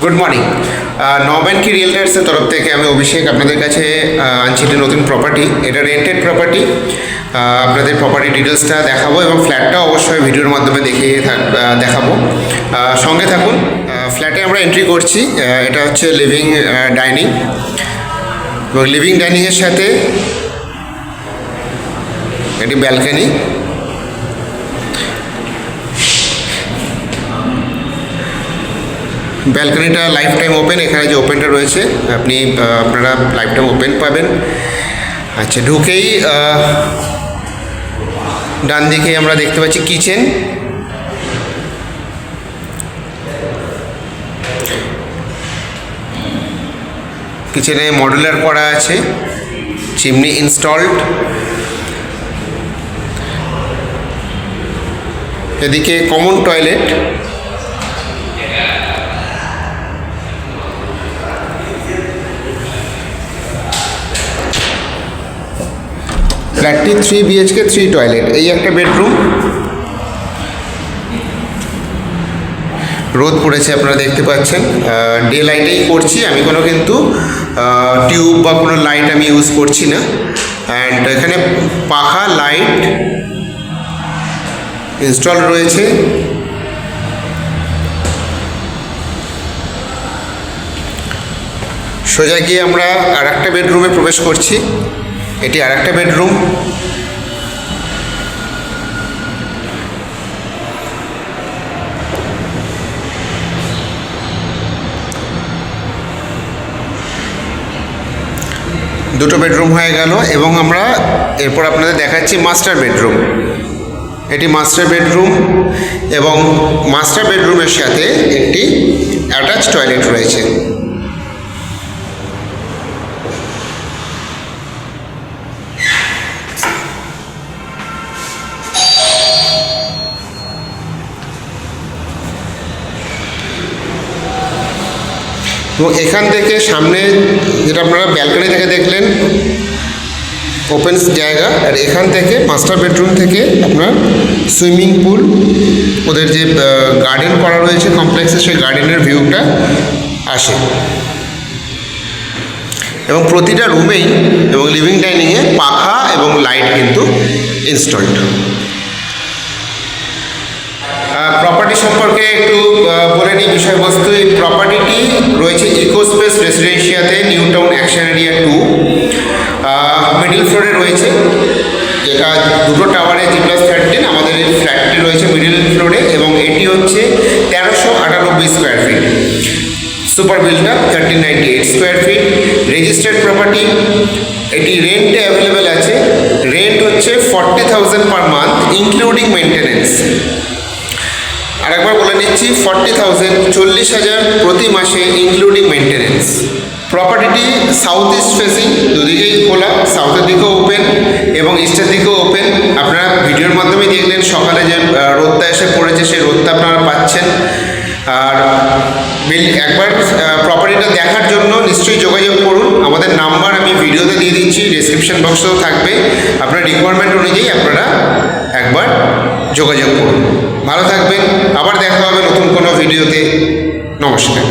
Good morning. নবাঙ্কি রিয়েলটার্সের তরফ থেকে আমি অভিষেক আপনাদের কাছে আনছি একটি নতুন প্রপার্টি। এটা রেন্টেড প্রপার্টি। আপনাদের প্রপার্টি ডিটেলসটা দেখাবো এবং ফ্ল্যাটটা অবশ্যই ভিডিওর মাধ্যমে দেখাবো। সঙ্গে থাকুন। ফ্ল্যাটে আমরা এন্ট্রি করছি। এটা হচ্ছে লিভিং ডাইনিং এবং লিভিং ডাইনিংয়ের সাথে এটি ব্যালকনি। ব্যালকনিটা লাইফ টাইম ওপেন। এখানে যে ওপেনটা রয়েছে আপনারা লাইফ টাইম ওপেন পাবেন। আচ্ছা, ঢুকেই ডান দিকে আমরা দেখতে পাচ্ছি কিচেন। কিচেনে মডুলার করা আছে, চিমনি ইনস্টলড। এদিকে কমন টয়লেট। ফ্ল্যাটটি 3 BHK 3 টয়লেট। এই একটা বেডরুম। রোদ পড়েছে, আপনারা দেখতে পাচ্ছেন। ডে লাইটেই করছি আমি, কোনো কিন্তু টিউব বা কোনো লাইট আমি ইউজ করছি না। অ্যান্ড এখানে পাখা লাইট ইনস্টল রয়েছে। সোজা গিয়ে আমরা আর একটা বেডরুমে প্রবেশ করছি। এটি আর একটা বেডরুম। দুটো বেডরুম হয়ে গেল এবং আমরা এরপর আপনাদের দেখাচ্ছি মাস্টার বেডরুম। এটি মাস্টার বেডরুম এবং মাস্টার বেডরুমের সাথে একটি অ্যাটাচ টয়লেট রয়েছে। এবং এখান থেকে সামনে যেটা আপনারা ব্যালকনি থেকে দেখলেন ওপেন জায়গা, আর এখান থেকে মাস্টার বেডরুম থেকে আপনার সুইমিং পুল, ওদের যে গার্ডেন করা রয়েছে কমপ্লেক্সে, সেই গার্ডেনের ভিউটা আসে। এবং প্রতিটা রুমেই এবং লিভিং ডাইনিংয়ে পাখা এবং লাইট কিন্তু ইনস্টলড। প্রপার্টি সম্পর্কে একটু বলে নিই বিষয়বস্তু। এই প্রপার্টিটি রয়েছে ইকোস্পেস রেসিডেন্সিয়াতে, new town action area 2, middle ফ্লোরে রয়েছে, যেটা দুটো টাওয়ারে G+13। আমাদের এই ফ্ল্যাটটি রয়েছে মিডিল ফ্লোরে এবং এটি হচ্ছে 1398 square feet. Super built-up 1398 square feet. Registered property. এটি রেন্টে অ্যাভেলেবেল আছে। রেন্ট হচ্ছে 40,000 পার মান্থ ইনক্লুডিং মেনটেন্যান্স। আরেকবার বলে নিচ্ছি, 40,000 40,000 প্রতি মাসে ইনক্লুডিং মেনটেন্যান্স। প্রপার্টিটি সাউথ ইস্ট ফেসিং, দুদিকেই খোলা, সাউথের দিকেও ওপেন এবং ইস্টের দিকেও ওপেন। আপনারা ভিডিওর মাধ্যমে দেখলেন সকালে যে রোদটা এসে পড়েছে, সেই রোদটা আপনারা পাচ্ছেন। আর একবার প্রপার্টিটা দেখার জন্য নিশ্চয়ই যোগাযোগ করুন। আমাদের নাম্বার আমি ভিডিওতে দিয়ে দিচ্ছি, ডেসক্রিপশন বক্সেও থাকবে। আপনার রিকোয়ারমেন্ট অনুযায়ী আপনারা একবার যোগাযোগ করুন। ভালো থাকবেন। আবার দেখা হবে নতুন কোনো ভিডিওতে। নমস্কার।